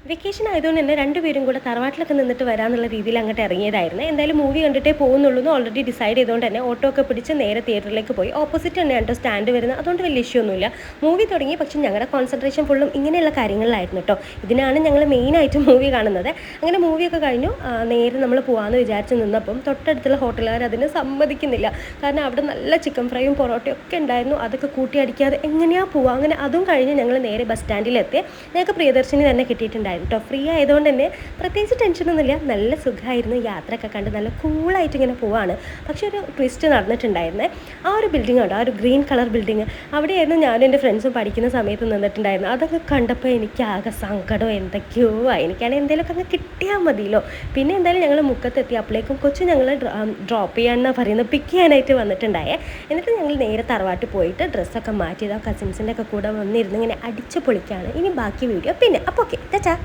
Vacation ആയതുകൊണ്ട് തന്നെ രണ്ടുപേരും കൂടെ തറവാട്ടിലൊക്കെ നിന്നിട്ട് വരാമെന്നുള്ള രീതിയിൽ അങ്ങോട്ട് ഇറങ്ങിയതായിരുന്നു. എന്തായാലും മൂവി കണ്ടിട്ടേ പോകുന്നുള്ളൂ എന്ന് ഓൾറെഡി ഡിസൈഡ് ചെയ്തുകൊണ്ട് തന്നെ ഓട്ടോ ഒക്കെ പിടിച്ച് നേരെ തിയേറ്ററിലേക്ക് പോയി. ഓപ്പോസിറ്റ് തന്നെയാണ് കേട്ടോ സ്റ്റാൻഡ് വരുന്നത്, അതുകൊണ്ട് വലിയ ഇഷ്യൂ ഒന്നുമില്ല. മൂവി തുടങ്ങി, പക്ഷേ ഞങ്ങളുടെ കോൺസെൻട്രേഷൻ ഫുള്ളും ഇങ്ങനെയുള്ള കാര്യങ്ങളിലായിരുന്നു കേട്ടോ. ഇതിനാണ് ഞങ്ങൾ മെയിനായിട്ട് മൂവി കാണുന്നത്. അങ്ങനെ മൂവിയൊക്കെ കഴിഞ്ഞു നേരെ നമ്മൾ പോകാമെന്ന് വിചാരിച്ച് നിന്നപ്പം തൊട്ടടുത്തുള്ള ഹോട്ടലുകാർ അതിന് സമ്മതിക്കുന്നില്ല. കാരണം അവിടെ നല്ല ചിക്കൻ ഫ്രൈയും പൊറോട്ടയും ഒക്കെ ഉണ്ടായിരുന്നു. അതൊക്കെ കൂട്ടി അടിക്കാതെ എങ്ങനെയാണ് പോവുക. അങ്ങനെ അതും കഴിഞ്ഞ് ഞങ്ങൾ നേരെ ബസ് സ്റ്റാൻഡിലെത്തി. ഞങ്ങൾക്ക് പ്രിയദർശിനി തന്നെ കിട്ടിയിട്ടുണ്ടായിരുന്നു കേട്ടോ. ഫ്രീ ആയതുകൊണ്ട് തന്നെ പ്രത്യേകിച്ച് ടെൻഷനൊന്നുമില്ല, നല്ല സുഖമായിരുന്നു. യാത്രയൊക്കെ കണ്ട് നല്ല കൂളായിട്ട് ഇങ്ങനെ പോവാണ്. പക്ഷേ ഒരു ട്വിസ്റ്റ് നടന്നിട്ടുണ്ടായിരുന്നേ. ആ ഒരു ബിൽഡിംഗ് ഉണ്ട്, ആ ഒരു ഗ്രീൻ കളർ ബിൽഡിങ്, അവിടെയായിരുന്നു ഞാനും എൻ്റെ ഫ്രണ്ട്സും പഠിക്കുന്ന സമയത്ത് നിന്നിട്ടുണ്ടായിരുന്നു. അതൊക്കെ കണ്ടപ്പോൾ എനിക്ക് ആകെ സങ്കടം എന്തൊക്കെയോ ആയി. എനിക്കാണെങ്കിൽ എന്തെങ്കിലുമൊക്കെ അങ്ങ് കിട്ടിയാൽ മതിയല്ലോ. പിന്നെ എന്തായാലും ഞങ്ങൾ മുക്കത്തെത്തി. അപ്പോഴേക്കും കൊച്ചു ഞങ്ങൾ ഡ്രോപ്പ് ചെയ്യാമെന്നാണ് പറയുന്നത്, പിക്ക് ചെയ്യാനായിട്ട് വന്നിട്ടുണ്ടായേ. എന്നിട്ട് ഞങ്ങൾ നേരെ തറവാട്ടിൽ പോയിട്ട് ഡ്രസ്സൊക്കെ മാറ്റിയത് കസിൻസിൻ്റെ ഒക്കെ കൂടെ വന്നിരുന്ന് ഇങ്ങനെ അടിച്ച് പൊളിക്കുകയാണ്. ഇനി ബാക്കി വീഡിയോ പിന്നെ. അപ്പോൾ ഓക്കെ, ടാറ്റാ.